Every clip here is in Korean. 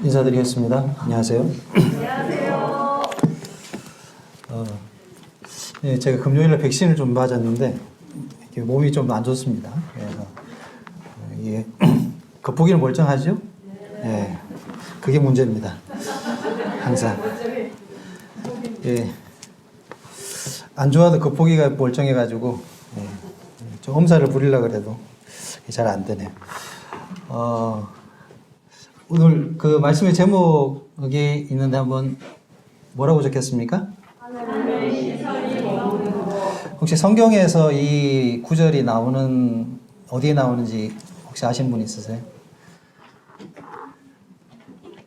인사드리겠습니다. 안녕하세요. 안녕하세요. 네, 제가 금요일에 백신을 좀 맞았는데 몸이 좀 안 좋습니다. 그래서 이게 겉보기는 멀쩡하죠? 네, 그게 문제입니다. 항상. 예, 안 좋아도 겉보기가 멀쩡해가지고 좀 엄살을 부리려고 해도 잘 안 되네요. 오늘 그 말씀의 제목이 있는데 한번 뭐라고 적혔습니까? 혹시 성경에서 이 구절이 나오는 어디에 나오는지 혹시 아시는 분 있으세요?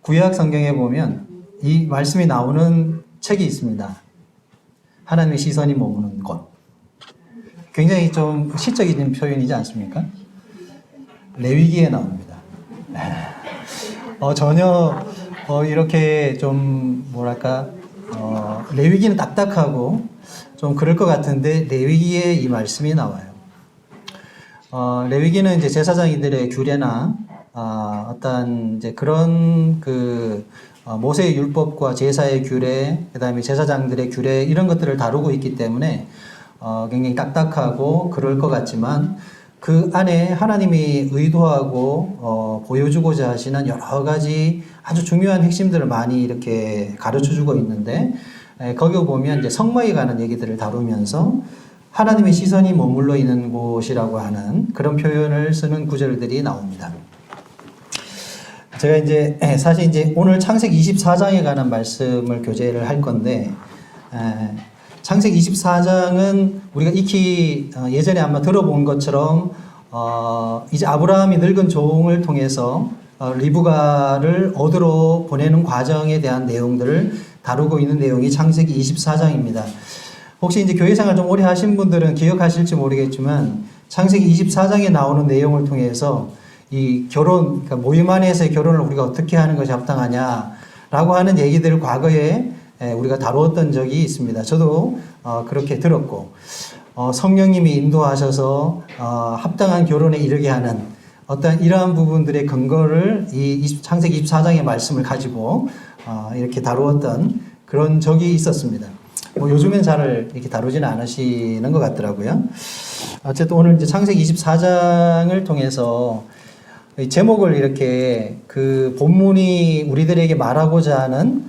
구약 성경에 보면 이 말씀이 나오는 책이 있습니다. 하나님의 시선이 머무는 곳. 굉장히 좀 시적인 표현이지 않습니까? 레위기에 나옵니다. 전혀 이렇게 좀 뭐랄까 레위기는 딱딱하고 좀 그럴 것 같은데 레위기에 이 말씀이 나와요. 레위기는 이제 제사장이들의 규례나 어떤 이제 그런 그 모세의 율법과 제사의 규례, 그다음에 제사장들의 규례 이런 것들을 다루고 있기 때문에 굉장히 딱딱하고 그럴 것 같지만 그 안에 하나님이 의도하고 보여주고자 하시는 여러 가지 아주 중요한 핵심들을 많이 이렇게 가르쳐주고 있는데 거기 보면 이제 성막에 관한 얘기들을 다루면서 하나님의 시선이 머물러 있는 곳이라고 하는 그런 표현을 쓰는 구절들이 나옵니다. 제가 이제 사실 이제 오늘 창세기 24장에 관한 말씀을 교제를 할 건데 창세기 24장은 우리가 익히 예전에 아마 들어본 것처럼 이제 아브라함이 늙은 종을 통해서 리브가를 얻으러 보내는 과정에 대한 내용들을 다루고 있는 내용이 창세기 24장입니다. 혹시 이제 교회 생활 좀 오래 하신 분들은 기억하실지 모르겠지만 창세기 24장에 나오는 내용을 통해서 이 결혼, 그러니까 모임 안에서의 결혼을 우리가 어떻게 하는 것이 합당하냐라고 하는 얘기들을 과거에 우리가 다루었던 적이 있습니다. 저도 그렇게 들었고 성령님이 인도하셔서 합당한 결혼에 이르게 하는 어떤 이러한 부분들의 근거를 이 창세기 24장의 말씀을 가지고 이렇게 다루었던 그런 적이 있었습니다. 요즘엔 잘 이렇게 다루지는 않으시는 것 같더라고요. 어쨌든 오늘 이제 창세기 24장을 통해서 제목을 이렇게 그 본문이 우리들에게 말하고자 하는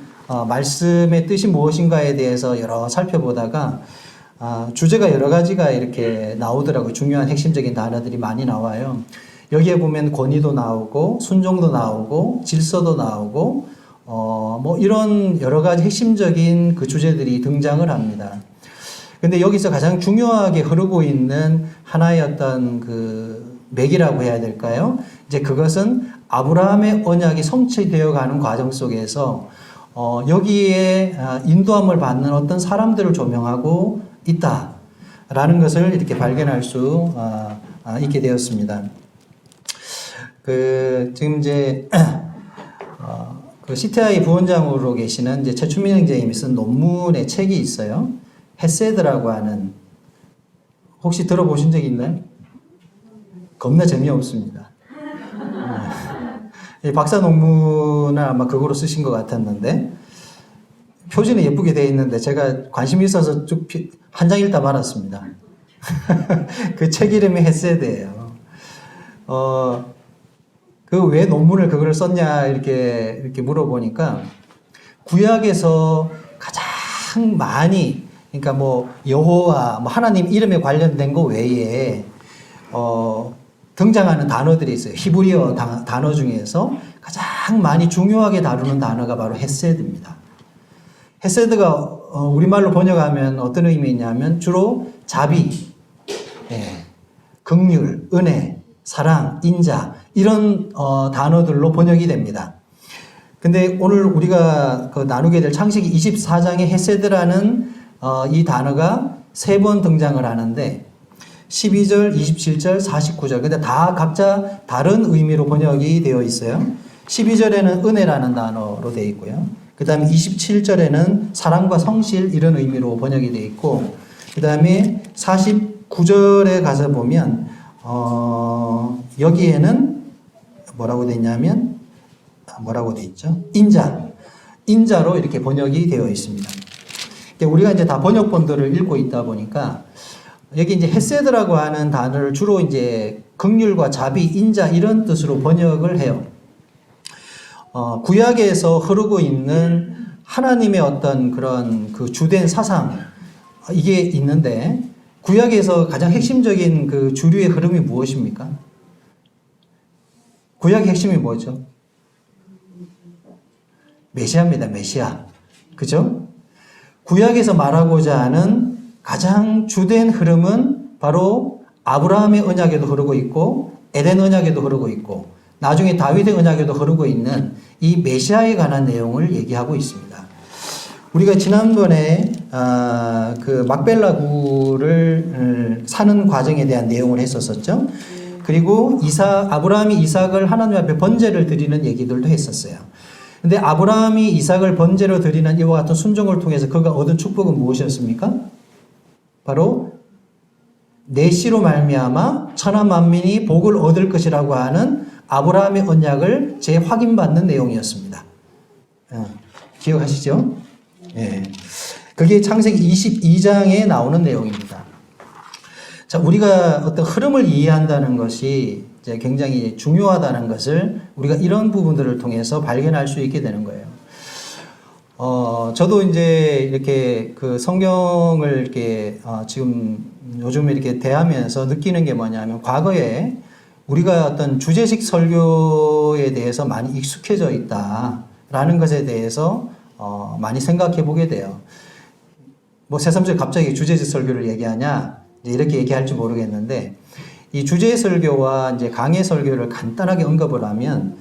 말씀의 뜻이 무엇인가에 대해서 여러 살펴보다가 주제가 여러 가지가 이렇게 나오더라고요. 중요한 핵심적인 단어들이 많이 나와요. 여기에 보면 권위도 나오고 순종도 나오고 질서도 나오고 뭐 이런 여러 가지 핵심적인 그 주제들이 등장을 합니다. 근데 여기서 가장 중요하게 흐르고 있는 하나의 어떤 그 맥이라고 해야 될까요? 이제 그것은 아브라함의 언약이 성취되어 가는 과정 속에서 여기에 인도함을 받는 어떤 사람들을 조명하고 있다라는 것을 이렇게 발견할 수 있게 되었습니다. 지금 이제 그 CTI 부원장으로 계시는 이제 최춘민 형제님이 쓴 논문의 책이 있어요. 헤세드라고 하는, 혹시 들어보신 적 있나요? 겁나 재미없습니다. 박사 논문을 아마 그거로 쓰신 것 같았는데 표지는 예쁘게 되어 있는데 제가 관심이 있어서 쭉 한 장 읽다 말았습니다. 그 책 이름이 헤세드예요. 그 왜 논문을 그걸 썼냐 이렇게 물어보니까 구약에서 가장 많이, 그러니까 뭐 여호와, 뭐 하나님 이름에 관련된 거 외에 등장하는 단어들이 있어요. 히브리어 단어 중에서 가장 많이 중요하게 다루는 단어가 바로 헤세드입니다. 헤세드가 우리말로 번역하면 어떤 의미냐면 주로 자비, 긍휼, 은혜, 사랑, 인자 이런 단어들로 번역이 됩니다. 근데 오늘 우리가 나누게 될 창세기 24장의 헤세드라는 이 단어가 3번 등장을 하는데 12절, 27절, 49절. 근데 다 각자 다른 의미로 번역이 되어 있어요. 12절에는 은혜라는 단어로 되어 있고요. 그 다음에 27절에는 사랑과 성실 이런 의미로 번역이 되어 있고, 그 다음에 49절에 가서 보면 여기에는 뭐라고 되어 있냐면 뭐라고 되어 있죠? 인자로 이렇게 번역이 되어 있습니다. 우리가 이제 다 번역본들을 읽고 있다 보니까 여기 이제 헤세드라고 하는 단어를 주로 이제 긍휼과 자비, 인자 이런 뜻으로 번역을 해요. 구약에서 흐르고 있는 하나님의 어떤 그런 그 주된 사상 이게 있는데 구약에서 가장 핵심적인 그 주류의 흐름이 무엇입니까? 구약의 핵심이 뭐죠? 메시아입니다. 메시아. 그죠? 구약에서 말하고자 하는 가장 주된 흐름은 바로 아브라함의 언약에도 흐르고 있고 에덴 언약에도 흐르고 있고 나중에 다윗의 언약에도 흐르고 있는 이 메시아에 관한 내용을 얘기하고 있습니다. 우리가 지난번에 그 막벨라 굴을 사는 과정에 대한 내용을 했었었죠. 그리고 아브라함이 이삭을 하나님 앞에 번제를 드리는 얘기들도 했었어요. 근데 아브라함이 이삭을 번제로 드리는 이와 같은 순종을 통해서 그가 얻은 축복은 무엇이었습니까? 바로 내 씨로 말미암아 천하 만민이 복을 얻을 것이라고 하는 아브라함의 언약을 재확인받는 내용이었습니다. 기억하시죠? 예. 그게 창세기 22장에 나오는 내용입니다. 자, 우리가 어떤 흐름을 이해한다는 것이 이제 굉장히 중요하다는 것을 우리가 이런 부분들을 통해서 발견할 수 있게 되는 거예요. 저도 이제 이렇게 그 성경을 이렇게 지금 요즘 이렇게 대하면서 느끼는 게 뭐냐면 과거에 우리가 어떤 주제식 설교에 대해서 많이 익숙해져 있다라는 것에 대해서 많이 생각해 보게 돼요. 뭐 새삼스레 갑자기 주제식 설교를 얘기하냐 이제 이렇게 얘기할지 모르겠는데 이 주제 설교와 이제 강해 설교를 간단하게 언급을 하면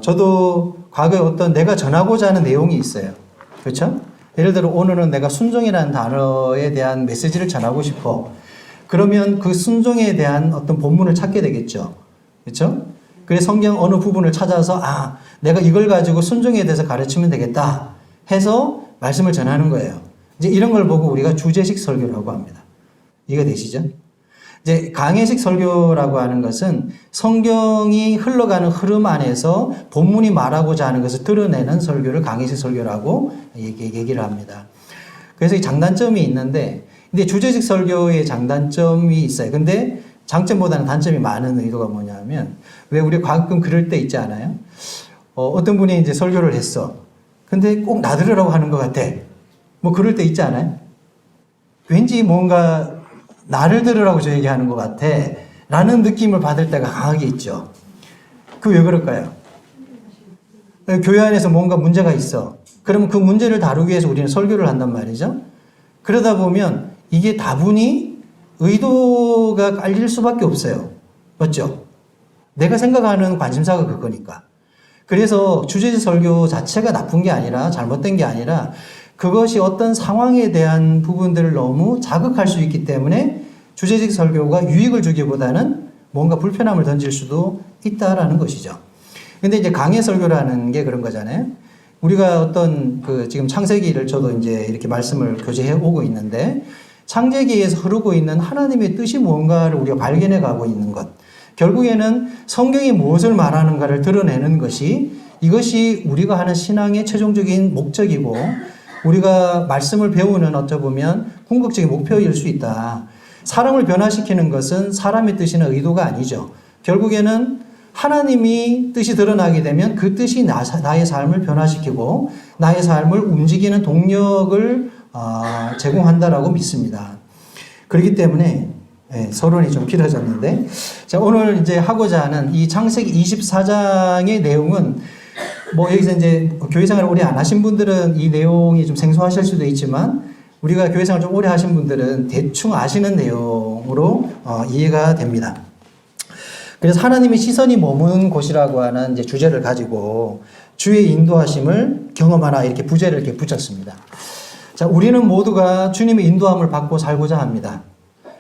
저도 과거에 어떤 내가 전하고자 하는 내용이 있어요. 그렇죠? 예를 들어 오늘은 내가 순종이라는 단어에 대한 메시지를 전하고 싶어. 그러면 그 순종에 대한 어떤 본문을 찾게 되겠죠. 그렇죠? 그래서 성경 어느 부분을 찾아서 내가 이걸 가지고 순종에 대해서 가르치면 되겠다 해서 말씀을 전하는 거예요. 이제 이런 걸 보고 우리가 주제식 설교라고 합니다. 이해가 되시죠? 이제 강해식 설교라고 하는 것은 성경이 흘러가는 흐름 안에서 본문이 말하고자 하는 것을 드러내는 설교를 강해식 설교라고 얘기를 합니다. 그래서 이 장단점이 있는데, 근데 주제식 설교의 장단점이 있어요. 근데 장점보다는 단점이 많은 의도가 뭐냐면, 왜 우리 가끔 그럴 때 있지 않아요? 어떤 분이 이제 설교를 했어. 근데 꼭 나 들으라고 하는 것 같아. 뭐 그럴 때 있지 않아요? 왠지 뭔가 나를 들으라고 저 얘기하는 것 같아 라는 느낌을 받을 때가 강하게 있죠. 그 왜 그럴까요? 교회 안에서 뭔가 문제가 있어. 그러면 그 문제를 다루기 위해서 우리는 설교를 한단 말이죠. 그러다 보면 이게 다분히 의도가 깔릴 수밖에 없어요. 맞죠? 내가 생각하는 관심사가 그거니까. 그래서 주제적 설교 자체가 나쁜 게 아니라 잘못된 게 아니라 그것이 어떤 상황에 대한 부분들을 너무 자극할 수 있기 때문에 주제적 설교가 유익을 주기보다는 뭔가 불편함을 던질 수도 있다라는 것이죠. 근데 이제 강해 설교라는 게 그런 거잖아요. 우리가 어떤 지금 창세기를 저도 이제 이렇게 말씀을 교제해 오고 있는데 창세기에서 흐르고 있는 하나님의 뜻이 뭔가를 우리가 발견해 가고 있는 것. 결국에는 성경이 무엇을 말하는가를 드러내는 이것이 우리가 하는 신앙의 최종적인 목적이고 우리가 말씀을 배우는 어쩌 보면 궁극적인 목표일 수 있다. 사람을 변화시키는 것은 사람의 뜻이나 의도가 아니죠. 결국에는 하나님이 뜻이 드러나게 되면 그 뜻이 나의 삶을 변화시키고 나의 삶을 움직이는 동력을 제공한다라고 믿습니다. 그렇기 때문에 서론이 좀 길어졌는데 자, 오늘 이제 하고자 하는 이 창세기 24장의 내용은 뭐 여기서 이제 교회 생활을 오래 안 하신 분들은 이 내용이 좀 생소하실 수도 있지만 우리가 교회 생활 좀 오래 하신 분들은 대충 아시는 내용으로 이해가 됩니다. 그래서 하나님의 시선이 머무는 곳이라고 하는 이제 주제를 가지고 주의 인도하심을 경험하라 이렇게 부제를 이렇게 붙였습니다. 자, 우리는 모두가 주님의 인도함을 받고 살고자 합니다.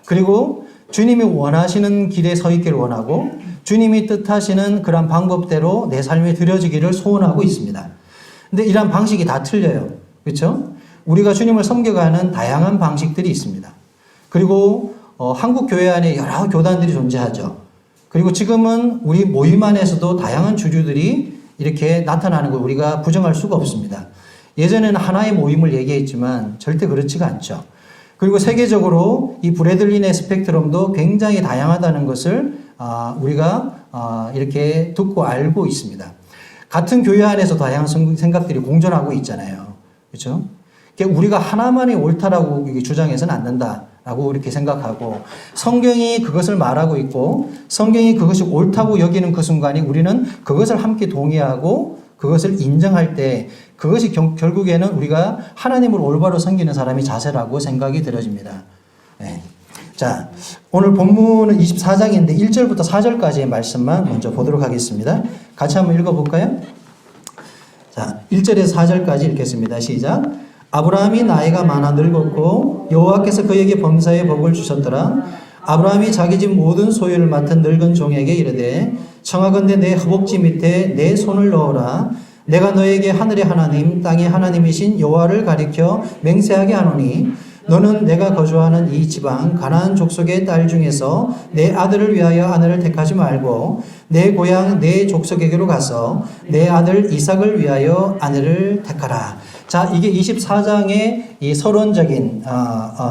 그리고 주님이 원하시는 길에 서 있기를 원하고 주님이 뜻하시는 그런 방법대로 내 삶에 드려지기를 소원하고 있습니다. 근데 이런 방식이 다 틀려요. 그렇죠? 우리가 주님을 섬겨가는 다양한 방식들이 있습니다. 그리고 한국 교회 안에 여러 교단들이 존재하죠. 그리고 지금은 우리 모임 안에서도 다양한 주류들이 이렇게 나타나는 걸 우리가 부정할 수가 없습니다. 예전에는 하나의 모임을 얘기했지만 절대 그렇지가 않죠. 그리고 세계적으로 이 브래들린의 스펙트럼도 굉장히 다양하다는 것을 우리가 이렇게 듣고 알고 있습니다. 같은 교회 안에서 다양한 생각들이 공존하고 있잖아요. 그렇죠? 우리가 하나만이 옳다라고 주장해서는 안 된다라고 이렇게 생각하고 성경이 그것을 말하고 있고 성경이 그것이 옳다고 여기는 그 순간이 우리는 그것을 함께 동의하고 그것을 인정할 때 그것이 결국에는 우리가 하나님을 올바로 섬기는 사람이 자세라고 생각이 들어집니다. 네. 자, 오늘 본문은 24장인데 1절부터 4절까지의 말씀만 먼저 보도록 하겠습니다. 같이 한번 읽어볼까요? 자, 1절에서 4절까지 읽겠습니다. 시작. 아브라함이 나이가 많아 늙었고 여호와께서 그에게 범사의 복을 주셨더라. 아브라함이 자기 집 모든 소유를 맡은 늙은 종에게 이르되 청하건대 내 허벅지 밑에 내 손을 넣어라. 내가 너에게 하늘의 하나님 땅의 하나님이신 여호와를 가리켜 맹세하게 하노니 너는 내가 거주하는 이 지방 가나안 족속의 딸 중에서 내 아들을 위하여 아내를 택하지 말고 내 고향 내 족속에게로 가서 내 아들 이삭을 위하여 아내를 택하라. 자, 이게 24장의 이 서론적인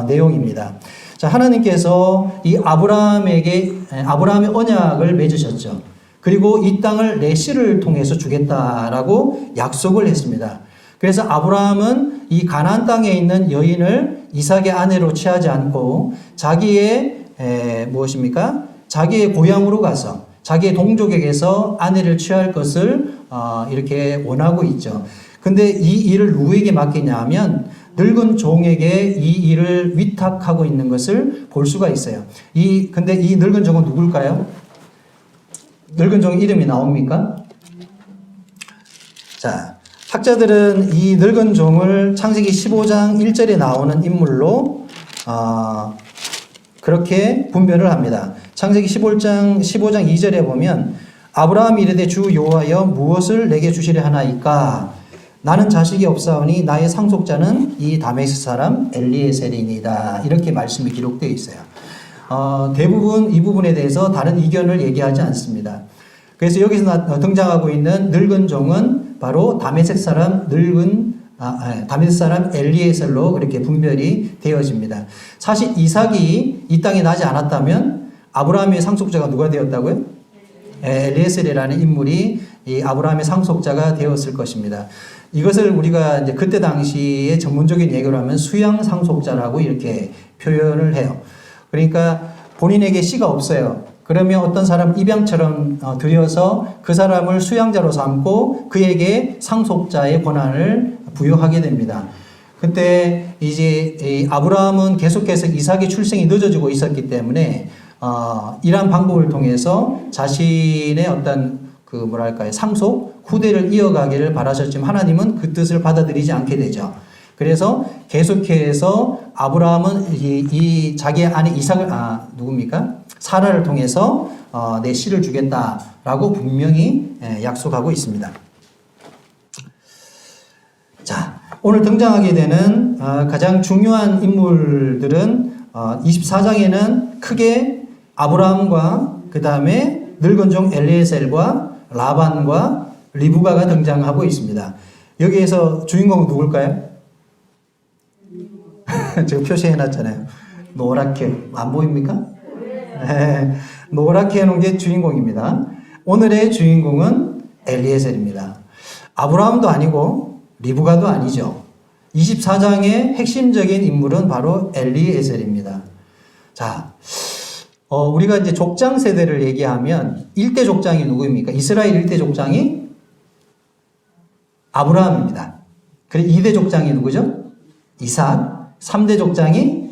내용입니다. 자, 하나님께서 이 아브라함의 언약을 맺으셨죠. 그리고 이 땅을 내 씨를 통해서 주겠다라고 약속을 했습니다. 그래서 아브라함은 이 가나안 땅에 있는 여인을 이삭의 아내로 취하지 않고 자기의 무엇입니까? 자기의 고향으로 가서 자기의 동족에게서 아내를 취할 것을 이렇게 원하고 있죠. 근데 이 일을 누구에게 맡기냐 하면 늙은 종에게 이 일을 위탁하고 있는 것을 볼 수가 있어요. 근데 이 늙은 종은 누굴까요? 늙은 종 이름이 나옵니까? 자, 학자들은 이 늙은 종을 창세기 15장 1절에 나오는 인물로 그렇게 분별을 합니다. 창세기 15장 2절에 보면 아브라함이 이르되 주 여호와여 무엇을 내게 주시려 하나이까? 나는 자식이 없사오니 나의 상속자는 이 다메섹 사람 엘리에셀이니이다. 이렇게 말씀이 기록되어 있어요. 대부분 이 부분에 대해서 다른 이견을 얘기하지 않습니다. 그래서 여기서 등장하고 있는 늙은 종은 바로 다메섹 사람 다메섹 사람 엘리에셀로 그렇게 분별이 되어집니다. 사실 이삭이 이 땅에 나지 않았다면 아브라함의 상속자가 누가 되었다고요? 엘리에셀이라는 인물이 이 아브라함의 상속자가 되었을 것입니다. 이것을 우리가 이제 그때 당시에 전문적인 얘기로 하면 수양 상속자라고 이렇게 표현을 해요. 그러니까 본인에게 씨가 없어요. 그러면 어떤 사람 입양처럼 들여서 그 사람을 수양자로 삼고 그에게 상속자의 권한을 부여하게 됩니다. 그때 이제 이 아브라함은 계속해서 이삭의 출생이 늦어지고 있었기 때문에 이러한 방법을 통해서 자신의 어떤 상속, 후대를 이어가기를 바라셨지만 하나님은 그 뜻을 받아들이지 않게 되죠. 그래서 계속해서 아브라함은 이 자기의 아내 이삭을, 누굽니까? 사라를 통해서 내 씨를 주겠다라고 분명히 약속하고 있습니다. 자, 오늘 등장하게 되는 가장 중요한 인물들은 24장에는 크게 아브라함과 그 다음에 늙은 종 엘리에셀과 라반과 리브가가 등장하고 있습니다. 여기에서 주인공은 누굴까요? 제가 표시해놨잖아요. 노랗게 안 보입니까? 네, 노랗게 해놓은 게 주인공입니다. 오늘의 주인공은 엘리에셀입니다. 아브라함도 아니고 리브가도 아니죠. 24장의 핵심적인 인물은 바로 엘리에셀입니다. 자, 우리가 이제 족장 세대를 얘기하면 1대 족장이 누구입니까? 이스라엘 1대 족장이 아브라함입니다. 그리고 2대 족장이 누구죠? 이삭. 3대 족장이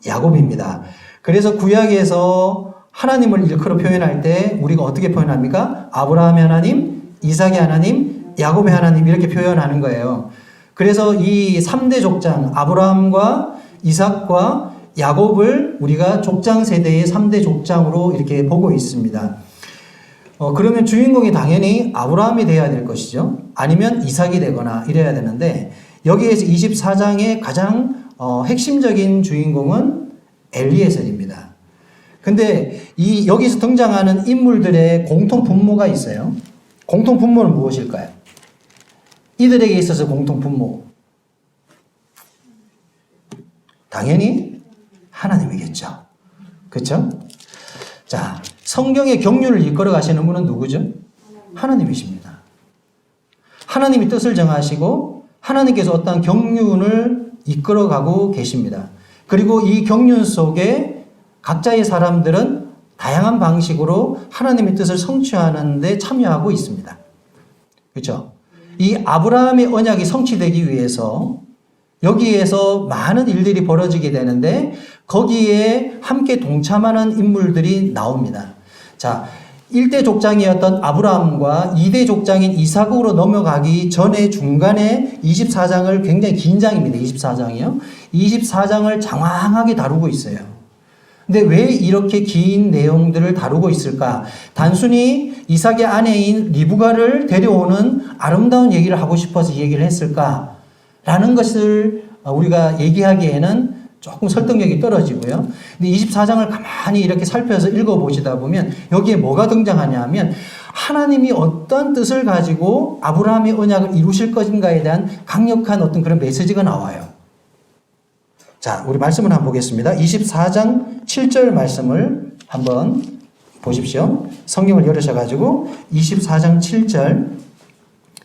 야곱입니다. 그래서 구약에서 하나님을 일컬어 표현할 때 우리가 어떻게 표현합니까? 아브라함의 하나님, 이삭의 하나님, 야곱의 하나님 이렇게 표현하는 거예요. 그래서 이 3대 족장, 아브라함과 이삭과 야곱을 우리가 족장 세대의 3대 족장으로 이렇게 보고 있습니다. 그러면 주인공이 당연히 아브라함이 되어야 될 것이죠. 아니면 이삭이 되거나 이래야 되는데 여기에서 24장의 가장 핵심적인 주인공은 엘리에셀입니다. 근데 여기서 등장하는 인물들의 공통 분모가 있어요. 공통 분모는 무엇일까요? 이들에게 있어서 공통 분모. 당연히 하나님이겠죠. 그렇죠? 자, 성경의 경륜을 이끌어 가시는 분은 누구죠? 하나님이십니다. 하나님이 뜻을 정하시고 하나님께서 어떤 경륜을 이끌어가고 계십니다. 그리고 이 경륜 속에 각자의 사람들은 다양한 방식으로 하나님의 뜻을 성취하는 데 참여하고 있습니다. 그렇죠? 이 아브라함의 언약이 성취되기 위해서 여기에서 많은 일들이 벌어지게 되는데 거기에 함께 동참하는 인물들이 나옵니다. 자, 1대 족장이었던 아브라함과 2대 족장인 이삭으로 넘어가기 전에 중간에 24장을 굉장히 긴 장입니다. 24장이요. 24장을 장황하게 다루고 있어요. 근데 왜 이렇게 긴 내용들을 다루고 있을까? 단순히 이삭의 아내인 리브가를 데려오는 아름다운 얘기를 하고 싶어서 얘기를 했을까? 라는 것을 우리가 얘기하기에는 조금 설득력이 떨어지고요. 근데 24장을 가만히 이렇게 살펴서 읽어보시다 보면 여기에 뭐가 등장하냐 하면 하나님이 어떤 뜻을 가지고 아브라함의 언약을 이루실 것인가에 대한 강력한 어떤 그런 메시지가 나와요. 자, 우리 말씀을 한번 보겠습니다. 24장 7절 말씀을 한번 보십시오. 성경을 열으셔가지고 24장 7절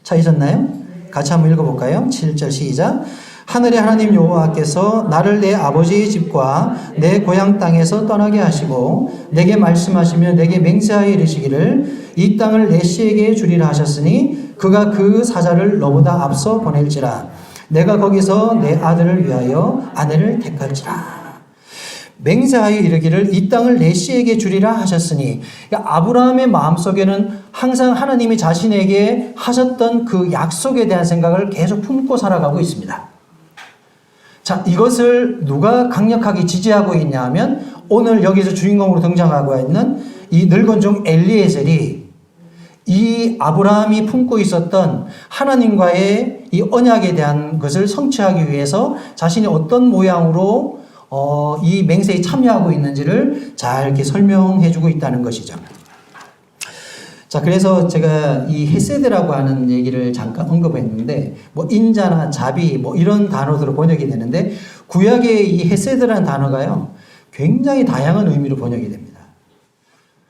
찾으셨나요? 같이 한번 읽어볼까요? 7절 시작. 하늘의 하나님 여호와께서 나를 내 아버지의 집과 내 고향 땅에서 떠나게 하시고 내게 말씀하시며 내게 맹세하여 이르시기를 이 땅을 내 씨에게 주리라 하셨으니 그가 그 사자를 너보다 앞서 보낼지라. 내가 거기서 내 아들을 위하여 아내를 택할지라. 맹세하여 이르기를 이 땅을 내 씨에게 주리라 하셨으니 아브라함의 마음속에는 항상 하나님이 자신에게 하셨던 그 약속에 대한 생각을 계속 품고 살아가고 있습니다. 자, 이것을 누가 강력하게 지지하고 있냐 하면 오늘 여기서 주인공으로 등장하고 있는 이 늙은 종 엘리에셀이 이 아브라함이 품고 있었던 하나님과의 이 언약에 대한 것을 성취하기 위해서 자신이 어떤 모양으로 이 맹세에 참여하고 있는지를 잘 이렇게 설명해 주고 있다는 것이죠. 자, 그래서 제가 이 헤세드라고 하는 얘기를 잠깐 언급했는데, 뭐, 인자나 자비, 뭐, 이런 단어들로 번역이 되는데, 구약의 이 헤세드라는 단어가요, 굉장히 다양한 의미로 번역이 됩니다.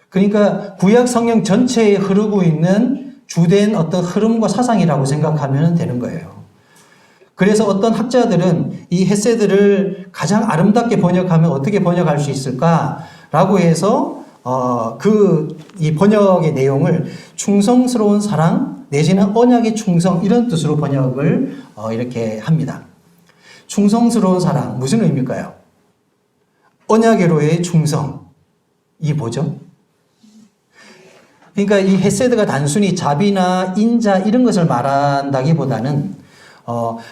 그러니까, 구약 성경 전체에 흐르고 있는 주된 어떤 흐름과 사상이라고 생각하면 되는 거예요. 그래서 어떤 학자들은 이 헤세드를 가장 아름답게 번역하면 어떻게 번역할 수 있을까라고 해서 이 번역의 내용을 충성스러운 사랑 내지는 언약의 충성 이런 뜻으로 번역을 이렇게 합니다. 충성스러운 사랑 무슨 의미일까요? 언약으로의 충성 이게 뭐죠? 그러니까 이 헤세드가 단순히 자비나 인자 이런 것을 말한다기보다는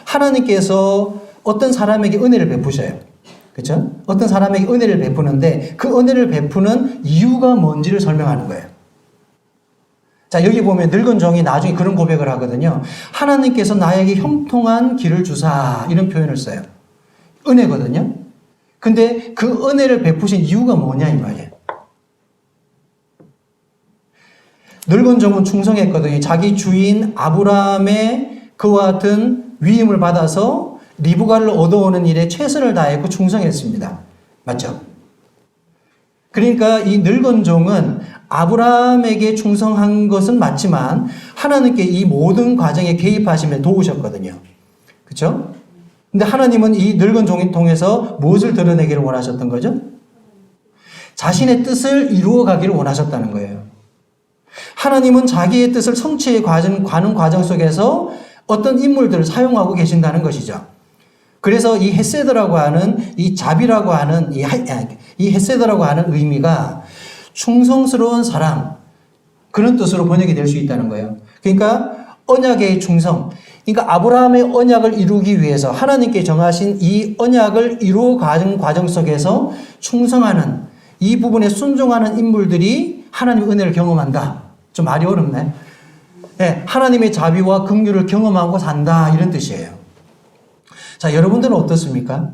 하나님께서 어떤 사람에게 은혜를 베푸셔요. 그렇죠? 어떤 사람에게 은혜를 베푸는데 그 은혜를 베푸는 이유가 뭔지를 설명하는 거예요. 자, 여기 보면 늙은 종이 나중에 그런 고백을 하거든요. 하나님께서 나에게 형통한 길을 주사 이런 표현을 써요. 은혜거든요. 근데 그 은혜를 베푸신 이유가 뭐냐 이 말이에요. 늙은 종은 충성했거든요. 자기 주인 아브라함의 그와 같은 위임을 받아서 리브가를 얻어오는 일에 최선을 다했고 충성했습니다. 맞죠? 그러니까 이 늙은 종은 아브라함에게 충성한 것은 맞지만 하나님께 이 모든 과정에 개입하시며 도우셨거든요. 그렇죠? 근데 하나님은 이 늙은 종을 통해서 무엇을 드러내기를 원하셨던 거죠? 자신의 뜻을 이루어 가기를 원하셨다는 거예요. 하나님은 자기의 뜻을 성취해 가는 과정 속에서 어떤 인물들을 사용하고 계신다는 것이죠. 그래서 이 헤세드라고 하는 이 자비라고 하는 이 헤세드라고 하는 의미가 충성스러운 사랑 그런 뜻으로 번역이 될 수 있다는 거예요. 그러니까 언약의 충성. 그러니까 아브라함의 언약을 이루기 위해서 하나님께 정하신 이 언약을 이루어 가는 과정 속에서 충성하는 이 부분에 순종하는 인물들이 하나님의 은혜를 경험한다. 좀 말이 어렵네. 네, 하나님의 자비와 긍휼을 경험하고 산다 이런 뜻이에요. 자, 여러분들은 어떻습니까?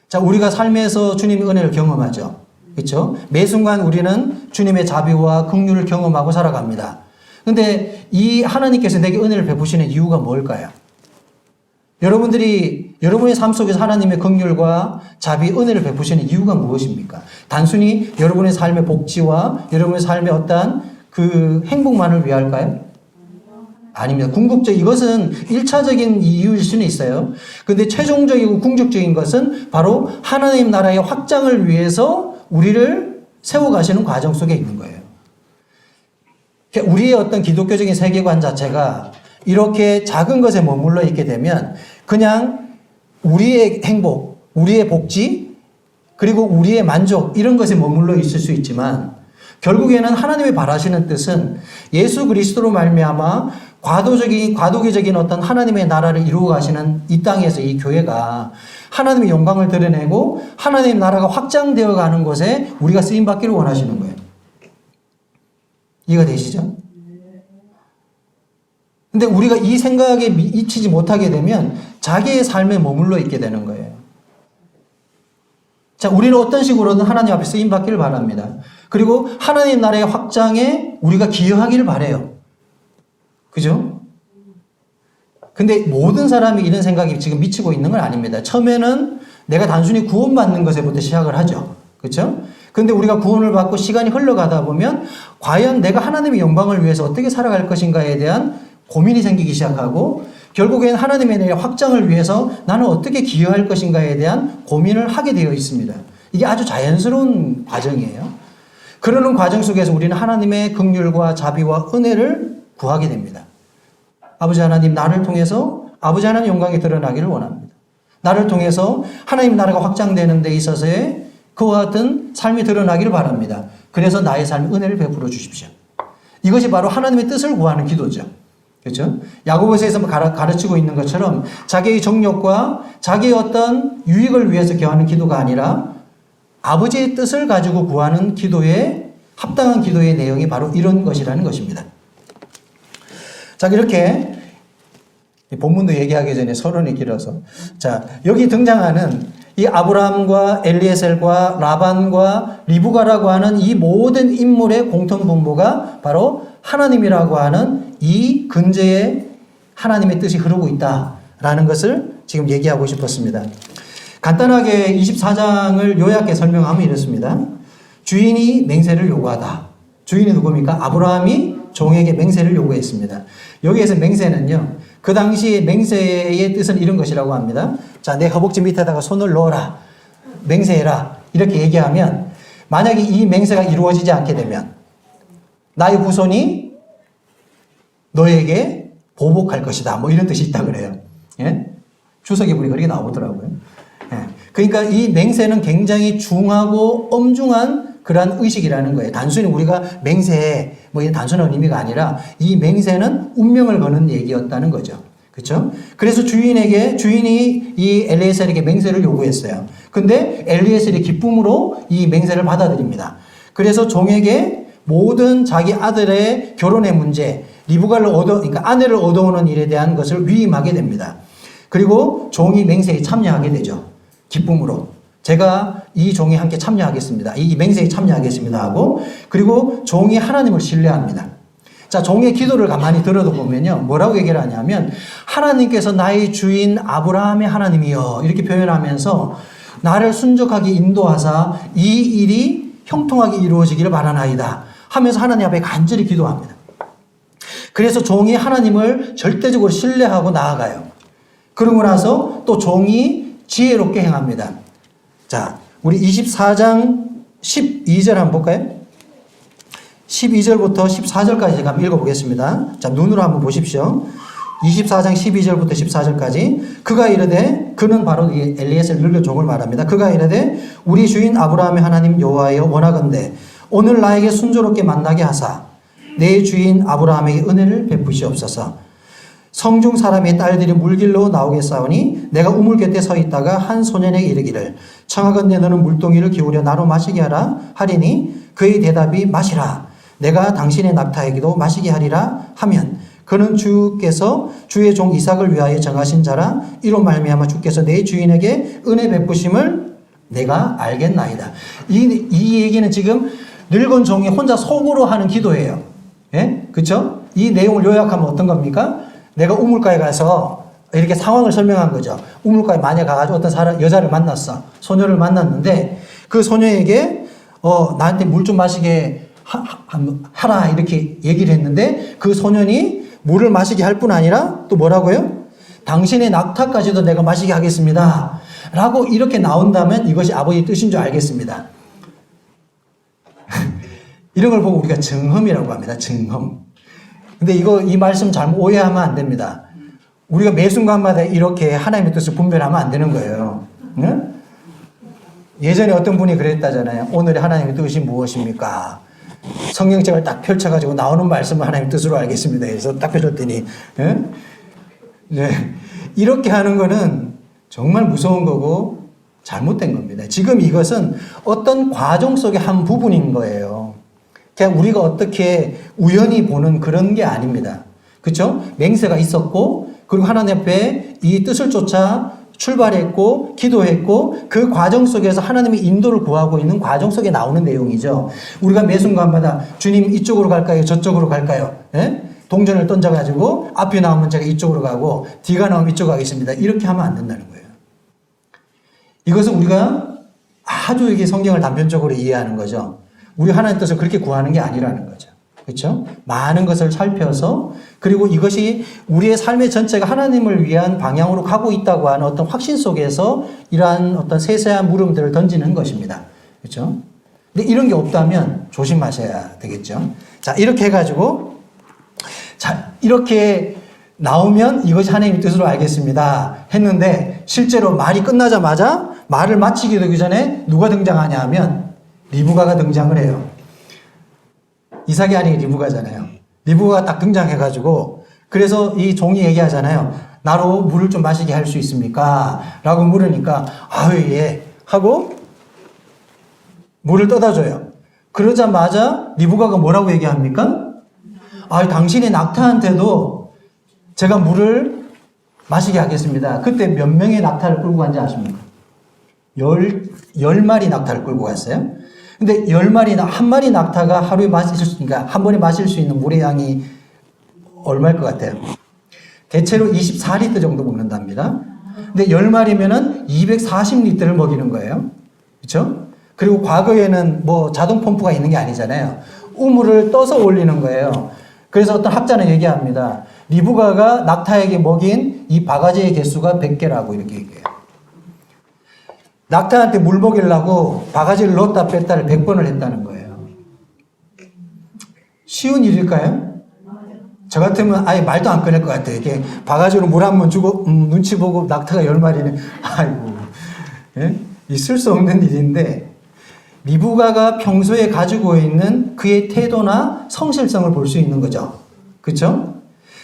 자, 우리가 삶에서 주님의 은혜를 경험하죠. 그렇죠? 매 순간 우리는 주님의 자비와 긍휼을 경험하고 살아갑니다. 근데 이 하나님께서 내게 은혜를 베푸시는 이유가 뭘까요? 여러분의 삶 속에서 하나님의 긍휼과 자비, 은혜를 베푸시는 이유가 무엇입니까? 단순히 여러분의 삶의 복지와 여러분의 삶의 어떠한 그 행복만을 위할까요? 아닙니다. 궁극적, 이것은 1차적인 이유일 수는 있어요. 근데 최종적이고 궁극적인 것은 바로 하나님 나라의 확장을 위해서 우리를 세워가시는 과정 속에 있는 거예요. 우리의 어떤 기독교적인 세계관 자체가 이렇게 작은 것에 머물러 있게 되면 그냥 우리의 행복, 우리의 복지, 그리고 우리의 만족, 이런 것에 머물러 있을 수 있지만 결국에는 하나님이 바라시는 뜻은 예수 그리스도로 말미암아 과도기적인 어떤 하나님의 나라를 이루어 가시는 이 땅에서 이 교회가 하나님의 영광을 드러내고 하나님의 나라가 확장되어 가는 것에 우리가 쓰임 받기를 원하시는 거예요. 이해가 되시죠? 근데 우리가 이 생각에 미치지 못하게 되면 자기의 삶에 머물러 있게 되는 거예요. 자, 우리는 어떤 식으로든 하나님 앞에 쓰임 받기를 바랍니다. 그리고 하나님 나라의 확장에 우리가 기여하기를 바라요. 그죠? 근데 모든 사람이 이런 생각이 지금 미치고 있는 건 아닙니다. 처음에는 내가 단순히 구원받는 것에부터 시작을 하죠. 그렇죠? 근데 우리가 구원을 받고 시간이 흘러가다 보면 과연 내가 하나님의 영광을 위해서 어떻게 살아갈 것인가에 대한 고민이 생기기 시작하고 결국엔 하나님의 나라의 확장을 위해서 나는 어떻게 기여할 것인가에 대한 고민을 하게 되어 있습니다. 이게 아주 자연스러운 과정이에요. 그러는 과정 속에서 우리는 하나님의 긍휼과 자비와 은혜를 구하게 됩니다. 아버지 하나님, 나를 통해서 아버지 하나님 영광이 드러나기를 원합니다. 나를 통해서 하나님 나라가 확장되는 데 있어서의 그와 같은 삶이 드러나기를 바랍니다. 그래서 나의 삶에 은혜를 베풀어 주십시오. 이것이 바로 하나님의 뜻을 구하는 기도죠. 그렇죠? 야고보서에서 가르치고 있는 것처럼 자기의 정욕과 자기의 어떤 유익을 위해서 기도하는 기도가 아니라 아버지의 뜻을 가지고 구하는 기도의 합당한 기도의 내용이 바로 이런 것이라는 것입니다. 자, 이렇게 본문도 얘기하기 전에 서론이 길어서 자, 여기 등장하는 이 아브라함과 엘리에셀과 라반과 리브가라고 하는 이 모든 인물의 공통 분모가 바로 하나님이라고 하는 이 근저에 하나님의 뜻이 흐르고 있다라는 것을 지금 얘기하고 싶었습니다. 간단하게 24장을 요약해 설명하면 이렇습니다. 주인이 맹세를 요구하다. 주인이 누굽니까? 아브라함이 종에게 맹세를 요구했습니다. 여기에서 맹세는요, 그 당시 맹세의 뜻은 이런 것이라고 합니다. 자, 내 허벅지 밑에다가 손을 넣어라. 맹세해라. 이렇게 얘기하면 만약에 이 맹세가 이루어지지 않게 되면 나의 후손이 너에게 보복할 것이다. 뭐 이런 뜻이 있다 그래요. 예? 주석에 보니 그렇게 나오더라고요. 예. 그러니까 이 맹세는 굉장히 중하고 엄중한 그러한 의식이라는 거예요. 단순히 우리가 맹세해 뭐 이런 단순한 의미가 아니라 이 맹세는 운명을 거는 얘기였다는 거죠. 그렇죠? 그래서 주인이 이 엘리에셀에게 맹세를 요구했어요. 근데 엘리에셀이 기쁨으로 이 맹세를 받아들입니다. 그래서 종에게 모든 자기 아들의 결혼의 문제, 리브가를 그러니까 아내를 얻어오는 일에 대한 것을 위임하게 됩니다. 그리고 종이 맹세에 참여하게 되죠. 기쁨으로. 제가 이 종이 함께 참여하겠습니다. 이 맹세에 참여하겠습니다 하고, 그리고 종이 하나님을 신뢰합니다. 자, 종의 기도를 가만히 들어도 보면요, 뭐라고 얘기를 하냐면 하나님께서 나의 주인 아브라함의 하나님이여 이렇게 표현하면서 나를 순적하게 인도하사 이 일이 형통하게 이루어지기를 바라나이다 하면서 하나님 앞에 간절히 기도합니다. 그래서 종이 하나님을 절대적으로 신뢰하고 나아가요. 그러고 나서 또 종이 지혜롭게 행합니다. 자, 우리 24장 12절 한번 볼까요? 12절부터 14절까지 제가 한번 읽어보겠습니다. 자, 눈으로 한번 보십시오. 24장 12절부터 14절까지. 그가 이르되, 그는 바로 엘리에셀 늙은 종을 말합니다. 그가 이르되, 우리 주인 아브라함의 하나님 여호와여 원하건대 오늘 나에게 순조롭게 만나게 하사 내 주인 아브라함에게 은혜를 베푸시옵소서. 성중 사람의 딸들이 물길로 나오겠사오니 내가 우물 곁에 서 있다가 한 소년에게 이르기를 청하건대 너는 물동이를 기울여 나로 마시게 하라 하리니 그의 대답이 마시라 내가 당신의 낙타에게도 마시게 하리라 하면 그는 주께서 주의 종 이삭을 위하여 정하신 자라 이로 말미암아 주께서 내 주인에게 은혜 베푸심을 내가 알겠나이다. 이 얘기는 지금 늙은 종이 혼자 속으로 하는 기도예요. 예? 그쵸? 이 내용을 요약하면 어떤 겁니까? 내가 우물가에 가서 이렇게 상황을 설명한 거죠. 우물가에 만약 가가지고 어떤 여자를 만났어. 소녀를 만났는데 그 소녀에게 나한테 물 좀 마시게 하라 이렇게 얘기를 했는데 그 소년이 물을 마시게 할 뿐 아니라 또 뭐라고요? 당신의 낙타까지도 내가 마시게 하겠습니다. 라고 이렇게 나온다면 이것이 아버지의 뜻인 줄 알겠습니다. 이런 걸 보고 우리가 증흠이라고 합니다. 증흠. 근데 이 말씀 잘못 오해하면 안 됩니다. 우리가 매 순간마다 이렇게 하나님의 뜻을 분별하면 안 되는 거예요. 응? 예전에 어떤 분이 그랬다잖아요. 오늘의 하나님의 뜻이 무엇입니까? 성경책을 딱 펼쳐가지고 나오는 말씀을 하나님의 뜻으로 알겠습니다. 그래서 딱 펼쳤더니, 응? 네. 이렇게 하는 거는 정말 무서운 거고 잘못된 겁니다. 지금 이것은 어떤 과정 속의 한 부분인 거예요. 그냥 우리가 어떻게 우연히 보는 그런 게 아닙니다. 그렇죠? 맹세가 있었고 그리고 하나님 앞에 이 뜻을 쫓아 출발했고 기도했고 그 과정 속에서 하나님의 인도를 구하고 있는 과정 속에 나오는 내용이죠. 우리가 매 순간마다 주님 이쪽으로 갈까요? 저쪽으로 갈까요? 예? 동전을 던져가지고 앞이 나오면 제가 이쪽으로 가고 뒤가 나오면 이쪽으로 가겠습니다. 이렇게 하면 안 된다는 거예요. 이것은 우리가 아주 이게 성경을 단편적으로 이해하는 거죠. 우리 하나님 뜻을 그렇게 구하는 게 아니라는 거죠. 그렇죠? 많은 것을 살펴서 그리고 이것이 우리의 삶의 전체가 하나님을 위한 방향으로 가고 있다고 하는 어떤 확신 속에서 이러한 어떤 세세한 물음들을 던지는 것입니다. 그렇죠? 근데 이런 게 없다면 조심하셔야 되겠죠. 자, 이렇게 해가지고 자, 이렇게 나오면 이것이 하나님의 뜻으로 알겠습니다. 했는데 실제로 말이 끝나자마자 말을 마치게 되기 전에 누가 등장하냐 하면 리브가가 등장을 해요. 이삭이 아닌 리브가잖아요. 리브가가 딱 등장해가지고 그래서 이 종이 얘기하잖아요. 나로 물을 좀 마시게 할 수 있습니까? 라고 물으니까 아유 예 하고 물을 떠다 줘요. 그러자마자 리브가가 뭐라고 얘기합니까? 아, 당신의 낙타한테도 제가 물을 마시게 하겠습니다. 그때 몇 명의 낙타를 끌고 간지 아십니까? 10마리 낙타를 끌고 갔어요. 근데 10마리, 한 마리 낙타가 하루에 마실 수, 그러니까 한 번에 마실 수 있는 물의 양이 얼마일 것 같아요? 대체로 24리터 정도 먹는답니다. 근데 10마리면은 240리터를 먹이는 거예요. 그렇죠? 그리고 과거에는 뭐 자동 펌프가 있는 게 아니잖아요. 우물을 떠서 올리는 거예요. 그래서 어떤 학자는 얘기합니다. 리브가가 낙타에게 먹인 이 바가지의 개수가 100개라고 이렇게 얘기해요. 낙타한테 물 먹이려고 바가지를 넣었다 뺐다를 100번을 했다는 거예요. 쉬운 일일까요? 저 같으면 아예 말도 안 꺼낼 것 같아요. 이렇게 바가지로 물 한 번 주고 눈치 보고 낙타가 10마리는 아이고 예? 있을 수 없는 일인데 리브가가 평소에 가지고 있는 그의 태도나 성실성을 볼 수 있는 거죠. 그렇죠?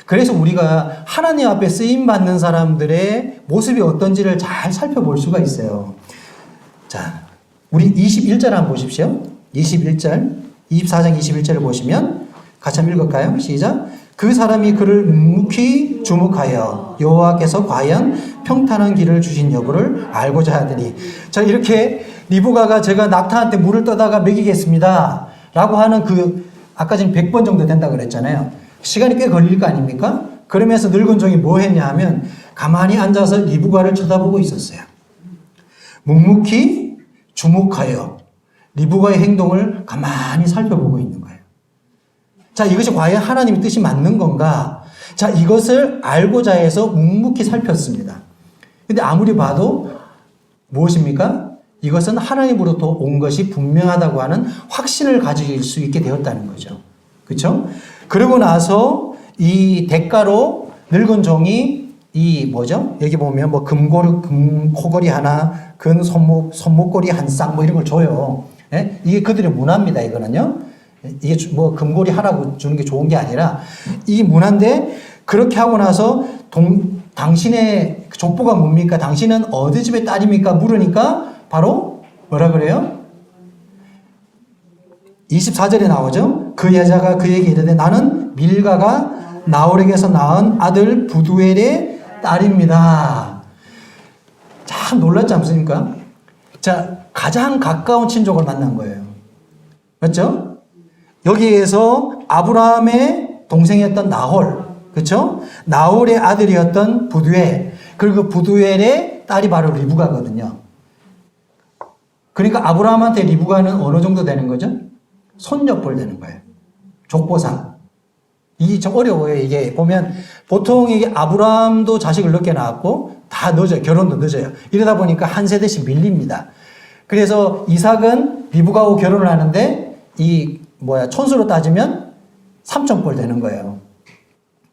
그래서 우리가 하나님 앞에 쓰임 받는 사람들의 모습이 어떤지를 잘 살펴볼 수가 있어요. 자, 우리 21절 한번 보십시오. 21절, 24장 21절을 보시면 같이 한번 읽을까요? 시작. 그 사람이 그를 묵묵히 주목하여 여호와께서 과연 평탄한 길을 주신 여부를 알고자 하더니 자, 이렇게 리브가가 제가 낙타한테 물을 떠다가 먹이겠습니다. 라고 하는 그 아까 지금 100번 정도 된다고 그랬잖아요. 시간이 꽤 걸릴 거 아닙니까? 그러면서 늙은 종이 뭐 했냐 하면 가만히 앉아서 리브가를 쳐다보고 있었어요. 묵묵히 주목하여 리브가의 행동을 가만히 살펴보고 있는 거예요. 자, 이것이 과연 하나님의 뜻이 맞는 건가? 자, 이것을 알고자 해서 묵묵히 살폈습니다. 근데 아무리 봐도 무엇입니까? 이것은 하나님으로부터 온 것이 분명하다고 하는 확신을 가질 수 있게 되었다는 거죠. 그렇죠? 그러고 나서 이 대가로 늙은 종이 이 뭐죠? 여기 보면 뭐 금코걸이 하나, 근 손목걸이 한 쌍 뭐 이런 걸 줘요. 예? 이게 그들의 문화입니다. 이거는요. 이게 뭐 금고리 하라고 주는 게 좋은 게 아니라 이 문화인데 그렇게 하고 나서 당신의 족보가 뭡니까? 당신은 어디 집의 딸입니까? 물으니까 바로 뭐라 그래요? 24절에 나오죠. 그 여자가 그에게 이르되 나는 밀가가 나홀에게서 낳은 아들 부두엘의 딸입니다. 참 놀랐지 않습니까? 자, 가장 가까운 친족을 만난 거예요. 맞죠? 여기에서 아브라함의 동생이었던 나홀, 그렇죠? 나홀의 아들이었던 부두엘, 그리고 부두엘의 딸이 바로 리브가거든요. 그러니까 아브라함한테 리브가는 어느 정도 되는 거죠? 손녀뻘 되는 거예요. 족보상. 이게 좀 어려워요. 이게 보면 보통 이게 아브라함도 자식을 늦게 낳았고 다 늦어요. 결혼도 늦어요. 이러다 보니까 한 세대씩 밀립니다. 그래서 이삭은 리브가하고 결혼을 하는데 촌수로 따지면 삼촌뻘 되는 거예요.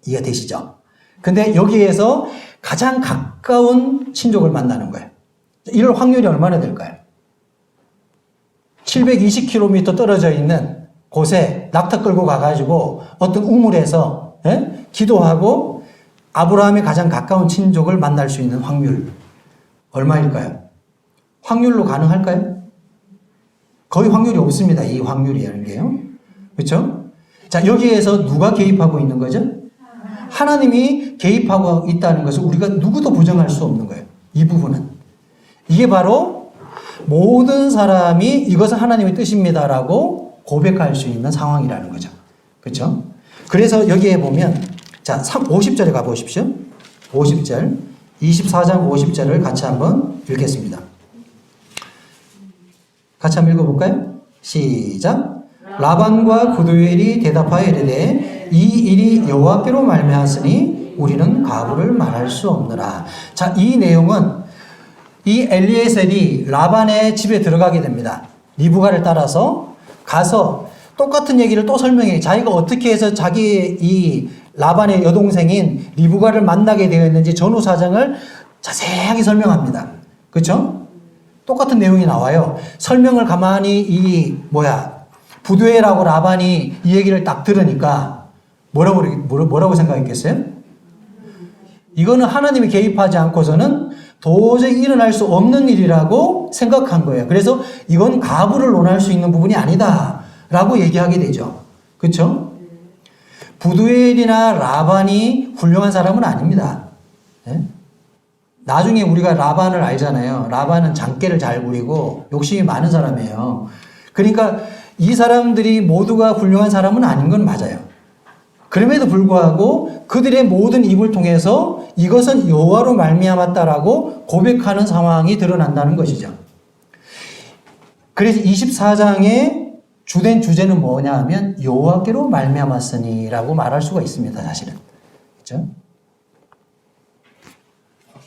이해가 되시죠? 근데 여기에서 가장 가까운 친족을 만나는 거예요. 이럴 확률이 얼마나 될까요? 720km 떨어져 있는 곳에 낙타 끌고 가가지고 어떤 우물에서 기도하고 아브라함의 가장 가까운 친족을 만날 수 있는 확률 얼마일까요? 확률로 가능할까요? 거의 확률이 없습니다. 이 확률이라는 게요. 그렇죠? 자, 여기에서 누가 개입하고 있는 거죠? 하나님이 개입하고 있다는 것을 우리가 누구도 부정할 수 없는 거예요. 이 부분은. 이게 바로 모든 사람이 이것은 하나님의 뜻입니다라고 고백할 수 있는 상황이라는 거죠. 그렇죠? 그래서 여기에 보면 자, 50절에 가보십시오. 50절, 24장 50절을 같이 한번 읽겠습니다. 같이 한번 읽어볼까요? 시작. 라반과 부두엘이 대답하여 이르되 이 일이 여호와께로 말미암았으니 우리는 가부를 말할 수 없느라. 자, 이 내용은 이 엘리에셀이 라반의 집에 들어가게 됩니다. 리브가를 따라서 가서 똑같은 얘기를 또 설명해. 자기가 어떻게 해서 자기 이 라반의 여동생인 리브가를 만나게 되었는지 전후 사정을 자세하게 설명합니다. 그렇죠? 똑같은 내용이 나와요. 설명을 가만히 부두엘하고 라반이 이 얘기를 딱 들으니까 뭐라고 생각했겠어요? 이거는 하나님이 개입하지 않고서는 도저히 일어날 수 없는 일이라고 생각한 거예요. 그래서 이건 가부를 논할 수 있는 부분이 아니다 라고 얘기하게 되죠. 그렇죠? 부두엘이나 라반이 훌륭한 사람은 아닙니다. 네? 나중에 우리가 라반을 알잖아요. 라반은 장깨를 잘 부리고 욕심이 많은 사람이에요. 그러니까 이 사람들이 모두가 훌륭한 사람은 아닌 건 맞아요. 그럼에도 불구하고 그들의 모든 입을 통해서 이것은 여호와로 말미암았다라고 고백하는 상황이 드러난다는 것이죠. 그래서 24장의 주된 주제는 뭐냐 하면 여호와께로 말미암았으니라고 말할 수가 있습니다. 사실은. 그렇죠?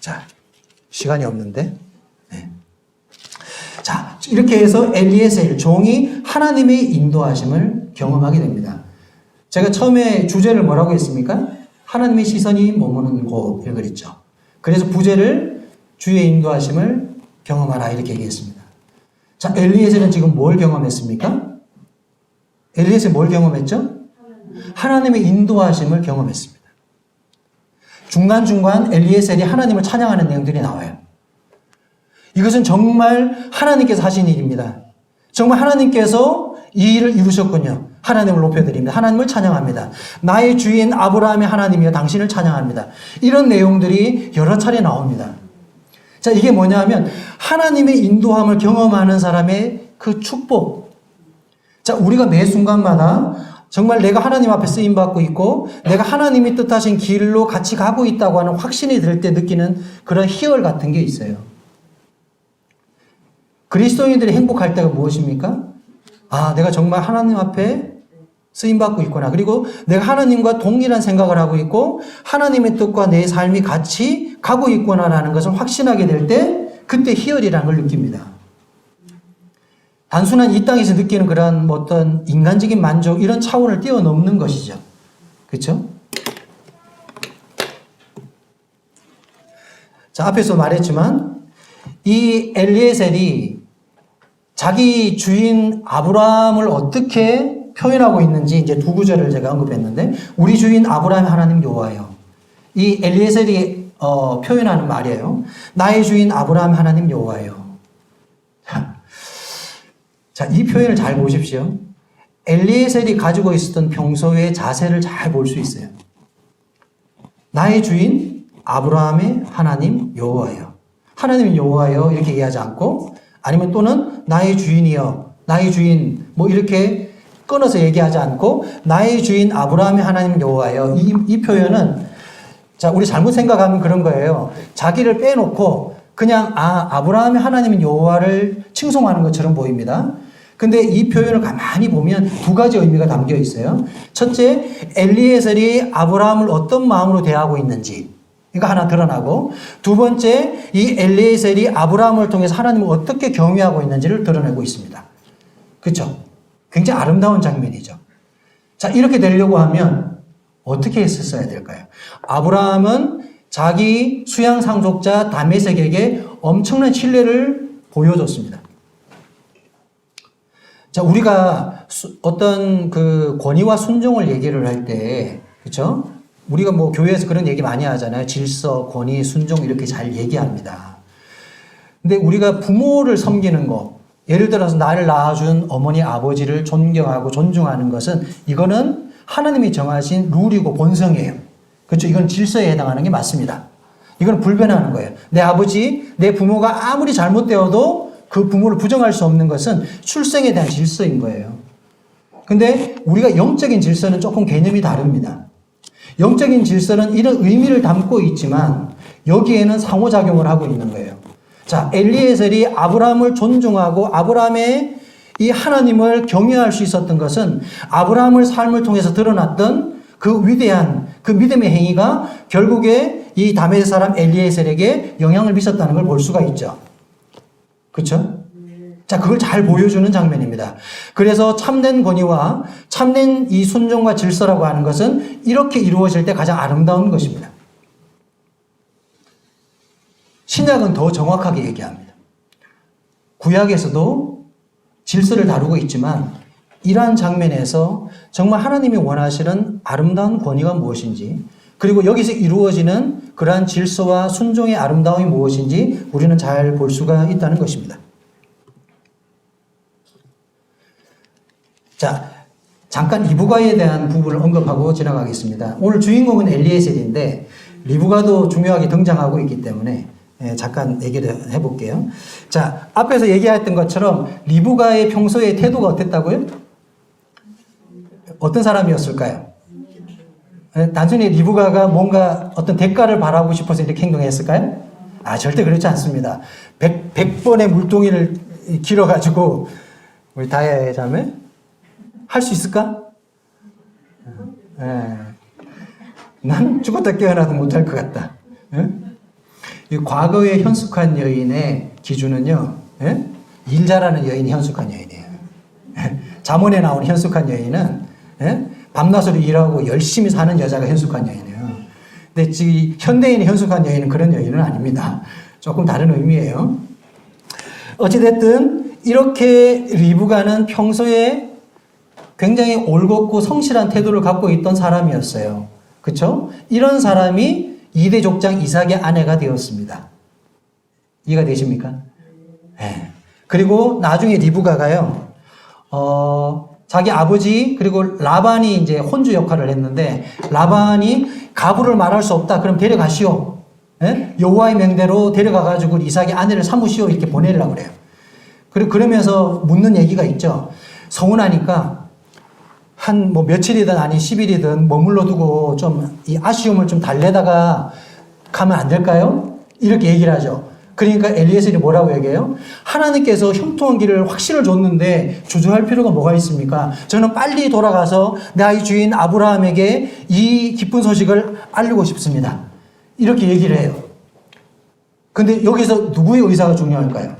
자, 시간이 없는데. 네. 자, 이렇게 해서 엘리에셀 종이 하나님의 인도하심을 경험하게 됩니다. 제가 처음에 주제를 뭐라고 했습니까? 하나님의 시선이 머무는 곳을 그랬죠. 그래서 부제를 주의 인도하심을 경험하라 이렇게 얘기했습니다. 자, 엘리에셀은 지금 뭘 경험했습니까? 엘리에셀 뭘 경험했죠? 하나님의 인도하심을 경험했습니다. 중간중간 엘리에셀이 하나님을 찬양하는 내용들이 나와요. 이것은 정말 하나님께서 하신 일입니다. 정말 하나님께서 이 일을 이루셨군요. 하나님을 높여드립니다. 하나님을 찬양합니다. 나의 주인 아브라함의 하나님이여 당신을 찬양합니다. 이런 내용들이 여러 차례 나옵니다. 자, 이게 뭐냐 하면 하나님의 인도함을 경험하는 사람의 그 축복. 자, 우리가 매 순간마다 정말 내가 하나님 앞에 쓰임받고 있고 내가 하나님이 뜻하신 길로 같이 가고 있다고 하는 확신이 들 때 느끼는 그런 희열 같은 게 있어요. 그리스도인들이 행복할 때가 무엇입니까? 아, 내가 정말 하나님 앞에 쓰임받고 있구나. 그리고 내가 하나님과 동일한 생각을 하고 있고 하나님의 뜻과 내 삶이 같이 가고 있구나라는 것을 확신하게 될 때 그때 희열이라는 걸 느낍니다. 단순한 이 땅에서 느끼는 그런 어떤 인간적인 만족 이런 차원을 뛰어넘는 것이죠. 그렇죠? 자, 앞에서 말했지만 이 엘리에셀이 자기 주인 아브라함을 어떻게 표현하고 있는지 이제 두 구절을 제가 언급했는데 우리 주인 아브라함 하나님 여호와여. 이 엘리에셀이 표현하는 말이에요. 나의 주인 아브라함 하나님 여호와여. 자, 이 표현을 잘 보십시오. 엘리에셀이 가지고 있었던 평소의 자세를 잘 볼 수 있어요. 나의 주인 아브라함의 하나님 여호와여. 하나님 여호와여 이렇게 얘기하지 않고 아니면 또는 나의 주인이여, 나의 주인 뭐 이렇게 끊어서 얘기하지 않고 나의 주인 아브라함의 하나님 여호와여, 이 표현은 자, 우리 잘못 생각하면 그런 거예요. 자기를 빼놓고 그냥 아브라함의 하나님인 여호와를 칭송하는 것처럼 보입니다. 근데 이 표현을 가만히 보면 두 가지 의미가 담겨 있어요. 첫째, 엘리에셀이 아브라함을 어떤 마음으로 대하고 있는지 이거 하나 드러나고, 두 번째, 이 엘리에셀이 아브라함을 통해서 하나님을 어떻게 경외하고 있는지를 드러내고 있습니다. 그렇죠? 굉장히 아름다운 장면이죠. 자, 이렇게 되려고 하면 어떻게 했었어야 될까요? 아브라함은 자기 수양 상속자 다메섹에게 엄청난 신뢰를 보여줬습니다. 자, 우리가 어떤 그 권위와 순종을 얘기를 할 때, 그렇죠? 우리가 뭐 교회에서 그런 얘기 많이 하잖아요. 질서, 권위, 순종 이렇게 잘 얘기합니다. 근데 우리가 부모를 섬기는 거, 예를 들어서 나를 낳아준 어머니, 아버지를 존경하고 존중하는 것은 이거는 하나님이 정하신 룰이고 본성이에요. 그렇죠? 이건 질서에 해당하는 게 맞습니다. 이건 불변하는 거예요. 내 아버지, 내 부모가 아무리 잘못되어도 그 부모를 부정할 수 없는 것은 출생에 대한 질서인 거예요. 근데 우리가 영적인 질서는 조금 개념이 다릅니다. 영적인 질서는 이런 의미를 담고 있지만 여기에는 상호작용을 하고 있는 거예요. 자, 엘리에셀이 아브라함을 존중하고 아브라함의 이 하나님을 경외할 수 있었던 것은 아브라함의 삶을 통해서 드러났던 그 위대한 그 믿음의 행위가 결국에 이 다메섹 사람 엘리에셀에게 영향을 미쳤다는 걸 볼 수가 있죠. 그렇죠? 자, 그걸 잘 보여주는 장면입니다. 그래서 참된 권위와 참된 이 순종과 질서라고 하는 것은 이렇게 이루어질 때 가장 아름다운 것입니다. 신약은 더 정확하게 얘기합니다. 구약에서도 질서를 다루고 있지만 이러한 장면에서 정말 하나님이 원하시는 아름다운 권위가 무엇인지, 그리고 여기서 이루어지는 그러한 질서와 순종의 아름다움이 무엇인지 우리는 잘 볼 수가 있다는 것입니다. 자, 잠깐 리브가에 대한 부분을 언급하고 지나가겠습니다. 오늘 주인공은 엘리에셀인데 리브가도 중요하게 등장하고 있기 때문에 잠깐 얘기를 해볼게요. 자, 앞에서 얘기했던 것처럼 리브가의 평소의 태도가 어땠다고요? 어떤 사람이었을까요? 단순히 리브가가 뭔가 어떤 대가를 바라고 싶어서 이렇게 행동했을까요? 절대 그렇지 않습니다. 100번의 물동이를 길어가지고 우리 다야의 자매 할 수 있을까? 난 죽었다 깨어나도 못할 것 같다. 이 과거의 현숙한 여인의 기준은요, 일 잘하는 여인이 현숙한 여인이에요. 잠언에 나오는 현숙한 여인은 밤낮으로 일하고 열심히 사는 여자가 현숙한 여인이에요. 근데 지금 현대인의 현숙한 여인은 그런 여인은 아닙니다. 조금 다른 의미예요. 어찌됐든 이렇게 리브가는 평소에 굉장히 올곧고 성실한 태도를 갖고 있던 사람이었어요. 그렇죠? 이런 사람이 2대 족장 이삭의 아내가 되었습니다. 이해가 되십니까? 네. 그리고 나중에 리브가가요, 자기 아버지 그리고 라반이 이제 혼주 역할을 했는데 라반이 가부를 말할 수 없다. 그럼 데려가시오. 여호와의 명대로 데려가가지고 이삭의 아내를 삼으시오. 이렇게 보내려고 그래요. 그리고 그러면서 묻는 얘기가 있죠. 서운하니까 한 뭐 며칠이든 아니 10일이든 머물러 두고 좀 이 아쉬움을 좀 달래다가 가면 안 될까요? 이렇게 얘기를 하죠. 그러니까 엘리에셀이 뭐라고 얘기해요? 하나님께서 형통한 길을 확신을 줬는데 주저할 필요가 뭐가 있습니까? 저는 빨리 돌아가서 나의 주인 아브라함에게 이 기쁜 소식을 알리고 싶습니다. 이렇게 얘기를 해요. 근데 여기서 누구의 의사가 중요할까요?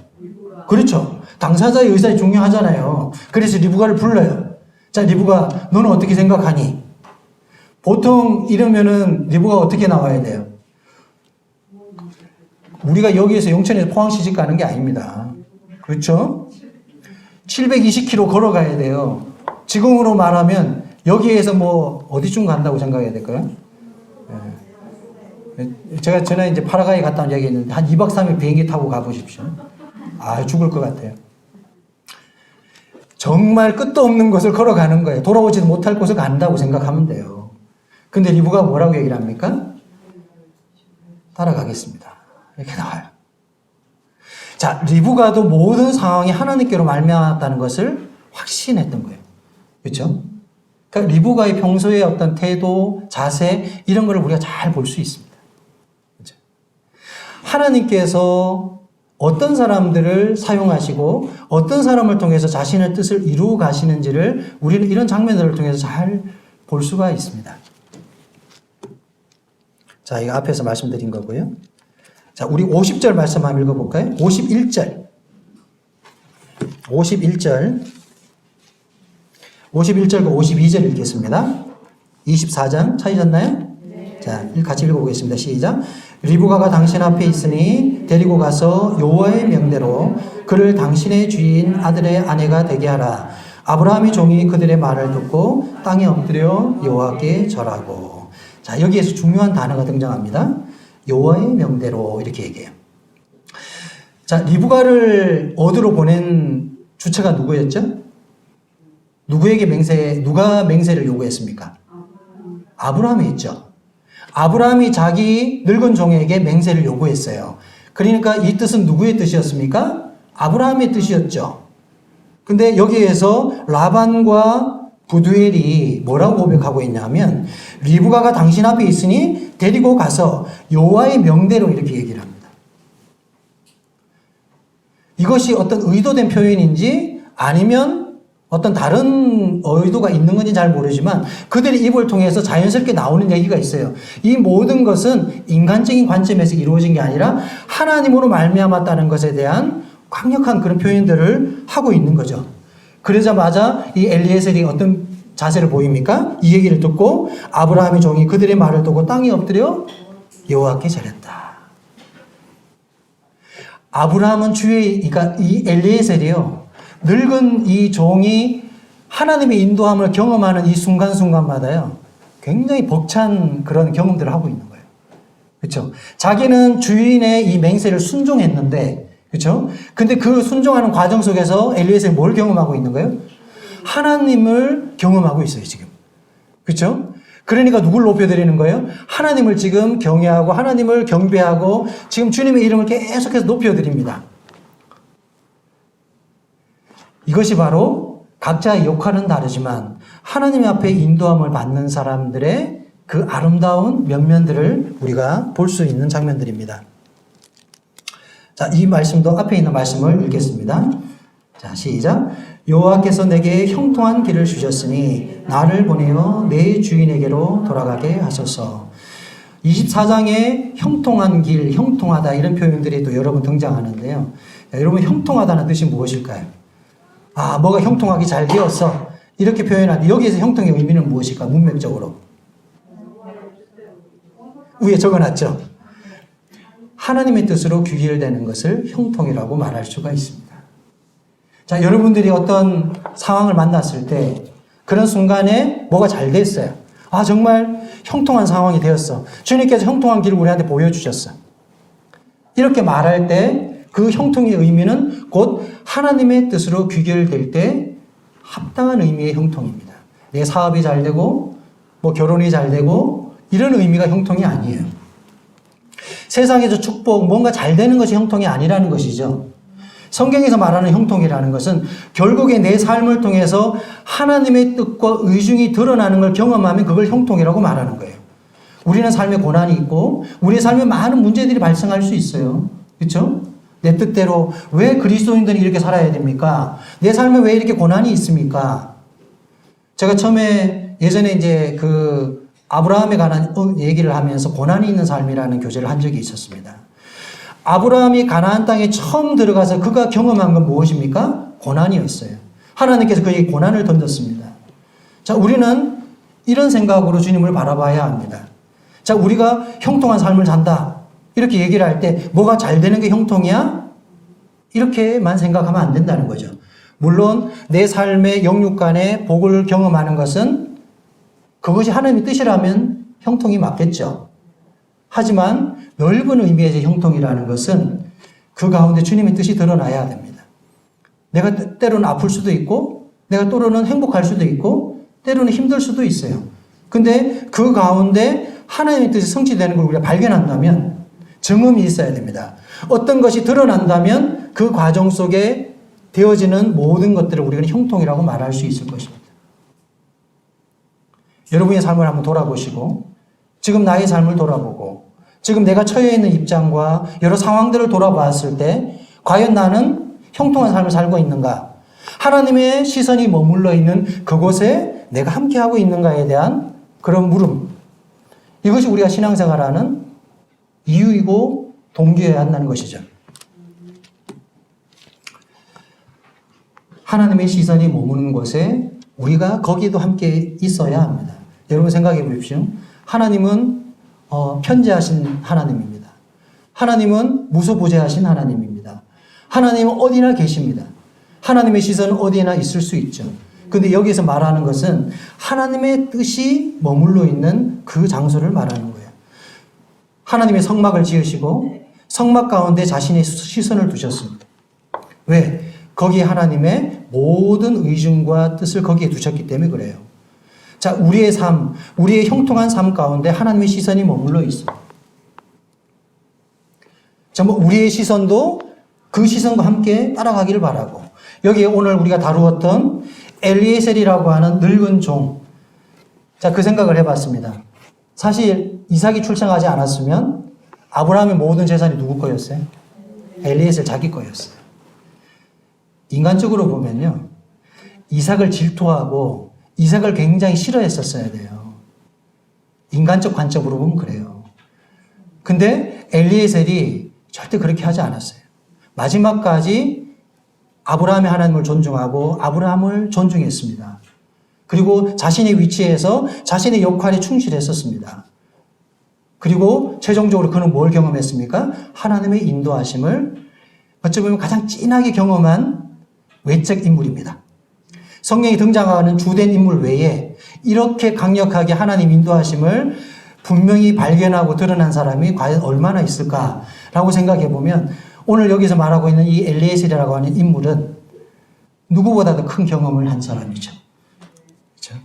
그렇죠. 당사자의 의사가 중요하잖아요. 그래서 리브가를 불러요. 자, 리브가, 너는 어떻게 생각하니? 보통 이러면은 리브가 어떻게 나와야 돼요? 우리가 여기에서 용천에서 포항 시집 가는 게 아닙니다. 그렇죠? 720km 걸어가야 돼요. 지금으로 말하면 여기에서 뭐 어디쯤 간다고 생각해야 될까요? 제가 전에 이제 파라과이 갔다 온 적이 있는데 한 2박 3일 비행기 타고 가보십시오. 죽을 것 같아요. 정말 끝도 없는 곳을 걸어가는 거예요. 돌아오지도 못할 곳을 간다고 생각하면 돼요. 근데 리브가 뭐라고 얘기를 합니까? 따라가겠습니다. 이렇게 나와요. 자, 리브가도 모든 상황이 하나님께로 말미암았다는 것을 확신했던 거예요. 그렇죠? 그러니까 리브가의 평소의 어떤 태도, 자세 이런 거를 우리가 잘 볼 수 있습니다. 그렇죠? 하나님께서 어떤 사람들을 사용하시고 어떤 사람을 통해서 자신의 뜻을 이루어 가시는지를 우리는 이런 장면들을 통해서 잘 볼 수가 있습니다. 자, 이거 앞에서 말씀드린 거고요. 자, 우리 50절 말씀 한번 읽어볼까요? 51절. 51절과 52절 읽겠습니다. 24장 찾으셨나요? 네. 자, 같이 읽어보겠습니다. 시작. 리브가가 당신 앞에 있으니 데리고 가서 여호와의 명대로 그를 당신의 주인 아들의 아내가 되게 하라. 아브라함의 종이 그들의 말을 듣고 땅에 엎드려 여호와께 절하고. 자, 여기에서 중요한 단어가 등장합니다. 여호와의 명대로 이렇게 얘기해요. 자, 리브가를 어디로 보낸 주체가 누구였죠? 누가 맹세를 요구했습니까? 아브라함이 했죠. 아브라함이 자기 늙은 종에게 맹세를 요구했어요. 그러니까 이 뜻은 누구의 뜻이었습니까? 아브라함의 뜻이었죠. 근데 여기에서 라반과 부두엘이 뭐라고 고백하고 있냐면 리브가가 당신 앞에 있으니 데리고 가서 여호와의 명대로 이렇게 얘기를 합니다. 이것이 어떤 의도된 표현인지 아니면 어떤 다른 의도가 있는 건지 잘 모르지만 그들의 입을 통해서 자연스럽게 나오는 얘기가 있어요. 이 모든 것은 인간적인 관점에서 이루어진 게 아니라 하나님으로 말미암았다는 것에 대한 강력한 그런 표현들을 하고 있는 거죠. 그러자마자 이 엘리에셀이 어떤 자세를 보입니까? 이 얘기를 듣고 아브라함의 종이 그들의 말을 듣고 땅에 엎드려 여호와께 절했다. 아브라함은 그러니까 이 엘리에셀이요. 늙은 이 종이 하나님의 인도함을 경험하는 이 순간순간마다요. 굉장히 벅찬 그런 경험들을 하고 있는 거예요. 그렇죠? 자기는 주인의 이 맹세를 순종했는데 그렇죠? 근데 그 순종하는 과정 속에서 엘리에셀이 뭘 경험하고 있는 거예요? 하나님을 경험하고 있어요, 지금. 그렇죠? 그러니까 누굴 높여드리는 거예요? 하나님을 지금 경외하고 하나님을 경배하고 지금 주님의 이름을 계속해서 높여드립니다. 이것이 바로 각자의 역할은 다르지만 하나님 앞에 인도함을 받는 사람들의 그 아름다운 면면들을 우리가 볼 수 있는 장면들입니다. 자, 이 말씀도 앞에 있는 말씀을 읽겠습니다. 자, 시작. 여호와께서 내게 형통한 길을 주셨으니 나를 보내어 내 주인에게로 돌아가게 하소서. 24장에 형통한 길, 형통하다 이런 표현들이 또 여러 번 등장하는데요. 자, 여러분 형통하다는 뜻이 무엇일까요? 아, 뭐가 형통하게 잘 되었어. 이렇게 표현하는데 여기에서 형통의 의미는 무엇일까? 문맥적으로. 위에 적어놨죠. 하나님의 뜻으로 귀결되는 것을 형통이라고 말할 수가 있습니다. 자, 여러분들이 어떤 상황을 만났을 때 그런 순간에 뭐가 잘 됐어요. 아, 정말 형통한 상황이 되었어. 주님께서 형통한 길을 우리한테 보여주셨어. 이렇게 말할 때 그 형통의 의미는 곧 하나님의 뜻으로 귀결될 때 합당한 의미의 형통입니다. 내 사업이 잘 되고 뭐 결혼이 잘 되고 이런 의미가 형통이 아니에요. 세상에서 축복, 뭔가 잘 되는 것이 형통이 아니라는 것이죠. 성경에서 말하는 형통이라는 것은 결국에 내 삶을 통해서 하나님의 뜻과 의중이 드러나는 걸 경험하면 그걸 형통이라고 말하는 거예요. 우리는 삶에 고난이 있고 우리의 삶에 많은 문제들이 발생할 수 있어요. 그렇죠? 내 뜻대로 왜 그리스도인들이 이렇게 살아야 됩니까? 내 삶에 왜 이렇게 고난이 있습니까? 제가 처음에 예전에 이제 그 아브라함에 관한 얘기를 하면서 고난이 있는 삶이라는 교재를 한 적이 있었습니다. 아브라함이 가나안 땅에 처음 들어가서 그가 경험한 건 무엇입니까? 고난이었어요. 하나님께서 그에게 고난을 던졌습니다. 자, 우리는 이런 생각으로 주님을 바라봐야 합니다. 자, 우리가 형통한 삶을 산다. 이렇게 얘기를 할 때 뭐가 잘 되는 게 형통이야? 이렇게만 생각하면 안 된다는 거죠. 물론 내 삶의 영육간의 복을 경험하는 것은 그것이 하나님의 뜻이라면 형통이 맞겠죠. 하지만 넓은 의미에서 형통이라는 것은 그 가운데 주님의 뜻이 드러나야 됩니다. 내가 때로는 아플 수도 있고 내가 때로는 행복할 수도 있고 때로는 힘들 수도 있어요. 근데 그 가운데 하나님의 뜻이 성취되는 걸 우리가 발견한다면 정음이 있어야 됩니다. 어떤 것이 드러난다면 그 과정 속에 되어지는 모든 것들을 우리가 형통이라고 말할 수 있을 것입니다. 여러분의 삶을 한번 돌아보시고 지금 나의 삶을 돌아보고 지금 내가 처해 있는 입장과 여러 상황들을 돌아봤을 때 과연 나는 형통한 삶을 살고 있는가? 하나님의 시선이 머물러 있는 그곳에 내가 함께하고 있는가에 대한 그런 물음. 이것이 우리가 신앙생활하는 이유이고 동기여야 한다는 것이죠. 하나님의 시선이 머무는 곳에 우리가 거기도 함께 있어야 합니다. 여러분 생각해 보십시오. 하나님은 편재하신 하나님입니다. 하나님은 무소부재하신 하나님입니다. 하나님은 어디나 계십니다. 하나님의 시선은 어디나 있을 수 있죠. 근데 여기서 말하는 것은 하나님의 뜻이 머물러 있는 그 장소를 말하는 거예요. 하나님의 성막을 지으시고 성막 가운데 자신의 시선을 두셨습니다. 왜? 거기에 하나님의 모든 의중과 뜻을 거기에 두셨기 때문에 그래요. 자, 우리의 삶, 우리의 형통한 삶 가운데 하나님의 시선이 머물러 있습니다. 자, 우리의 시선도 그 시선과 함께 따라가기를 바라고, 여기에 오늘 우리가 다루었던 엘리에셀이라고 하는 늙은 종. 자, 그 생각을 해봤습니다. 사실 이삭이 출생하지 않았으면 아브라함의 모든 재산이 누구 거였어요? 엘리에셀 자기 거였어요. 인간적으로 보면요, 이삭을 질투하고 이삭을 굉장히 싫어했었어야 돼요. 인간적 관점으로 보면 그래요. 근데 엘리에셀이 절대 그렇게 하지 않았어요. 마지막까지 아브라함의 하나님을 존중하고 아브라함을 존중했습니다. 그리고 자신의 위치에서 자신의 역할에 충실했었습니다. 그리고 최종적으로 그는 뭘 경험했습니까? 하나님의 인도하심을 어찌 보면 가장 진하게 경험한 외적 인물입니다. 성경에 등장하는 주된 인물 외에 이렇게 강력하게 하나님 인도하심을 분명히 발견하고 드러난 사람이 과연 얼마나 있을까라고 생각해 보면 오늘 여기서 말하고 있는 이 엘리에셀이라고 하는 인물은 누구보다도 큰 경험을 한 사람이죠. 그렇죠?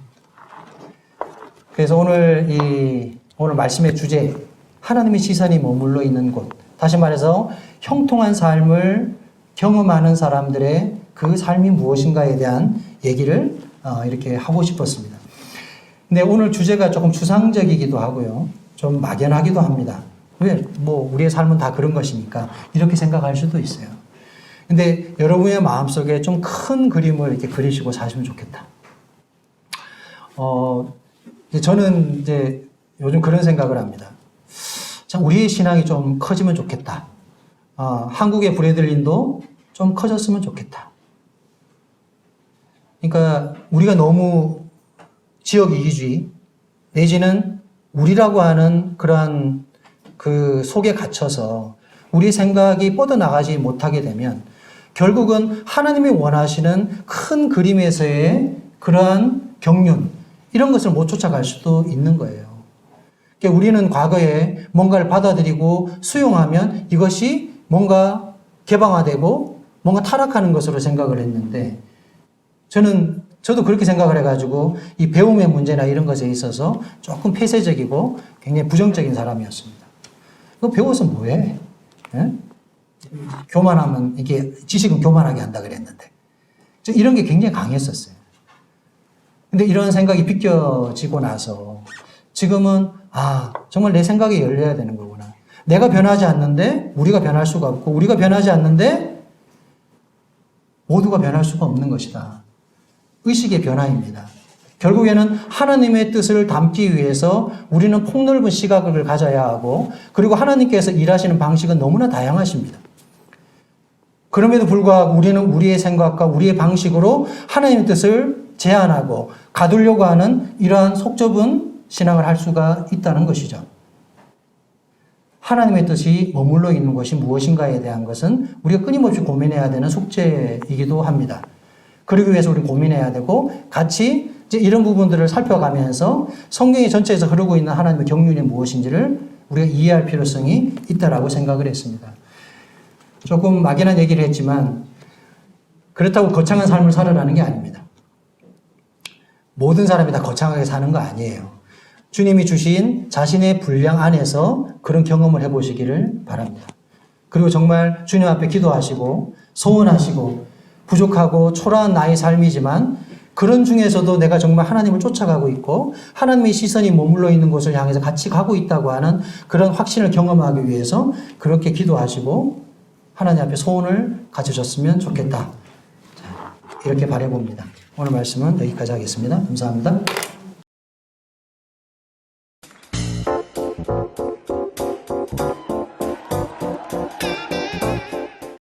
그래서 오늘 말씀의 주제, 하나님의 시선이 머물러 있는 곳, 다시 말해서 형통한 삶을 경험하는 사람들의 그 삶이 무엇인가에 대한 얘기를 이렇게 하고 싶었습니다. 근데 오늘 주제가 조금 추상적이기도 하고요. 좀 막연하기도 합니다. 왜? 우리의 삶은 다 그런 것이니까 이렇게 생각할 수도 있어요. 근데 여러분의 마음속에 좀 큰 그림을 이렇게 그리시고 사시면 좋겠다. 저는 이제 요즘 그런 생각을 합니다. 참, 우리의 신앙이 좀 커지면 좋겠다. 한국의 브레들린도 좀 커졌으면 좋겠다. 그러니까 우리가 너무 지역 이기주의 내지는 우리라고 하는 그러한 그 속에 갇혀서 우리 생각이 뻗어나가지 못하게 되면 결국은 하나님이 원하시는 큰 그림에서의 그러한 경륜, 이런 것을 못 쫓아갈 수도 있는 거예요. 그러니까 우리는 과거에 뭔가를 받아들이고 수용하면 이것이 뭔가 개방화되고 뭔가 타락하는 것으로 생각을 했는데, 저도 그렇게 생각을 해가지고 이 배움의 문제나 이런 것에 있어서 조금 폐쇄적이고 굉장히 부정적인 사람이었습니다. 그거 배워서 뭐해? 예? 교만하면, 이게 지식은 교만하게 한다 그랬는데. 이런 게 굉장히 강했었어요. 근데 이런 생각이 비껴지고 나서 지금은, 정말 내 생각이 열려야 되는 거구나. 내가 변하지 않는데 우리가 변할 수가 없고, 우리가 변하지 않는데 모두가 변할 수가 없는 것이다. 의식의 변화입니다. 결국에는 하나님의 뜻을 담기 위해서 우리는 폭넓은 시각을 가져야 하고, 그리고 하나님께서 일하시는 방식은 너무나 다양하십니다. 그럼에도 불구하고 우리는 우리의 생각과 우리의 방식으로 하나님의 뜻을 제안하고 가두려고 하는 이러한 속 좁은 신앙을 할 수가 있다는 것이죠. 하나님의 뜻이 머물러 있는 것이 무엇인가에 대한 것은 우리가 끊임없이 고민해야 되는 숙제이기도 합니다. 그러기 위해서 우리 고민해야 되고, 같이 이제 이런 부분들을 살펴가면서 성경의 전체에서 흐르고 있는 하나님의 경륜이 무엇인지를 우리가 이해할 필요성이 있다라고 생각을 했습니다. 조금 막연한 얘기를 했지만 그렇다고 거창한 삶을 살아라는 게 아닙니다. 모든 사람이 다 거창하게 사는 거 아니에요. 주님이 주신 자신의 분량 안에서 그런 경험을 해보시기를 바랍니다. 그리고 정말 주님 앞에 기도하시고 소원하시고 부족하고 초라한 나의 삶이지만 그런 중에서도 내가 정말 하나님을 쫓아가고 있고 하나님의 시선이 머물러 있는 곳을 향해서 같이 가고 있다고 하는 그런 확신을 경험하기 위해서 그렇게 기도하시고 하나님 앞에 소원을 가지셨으면 좋겠다. 자, 이렇게 바라봅니다. 오늘 말씀은 여기까지 하겠습니다. 감사합니다.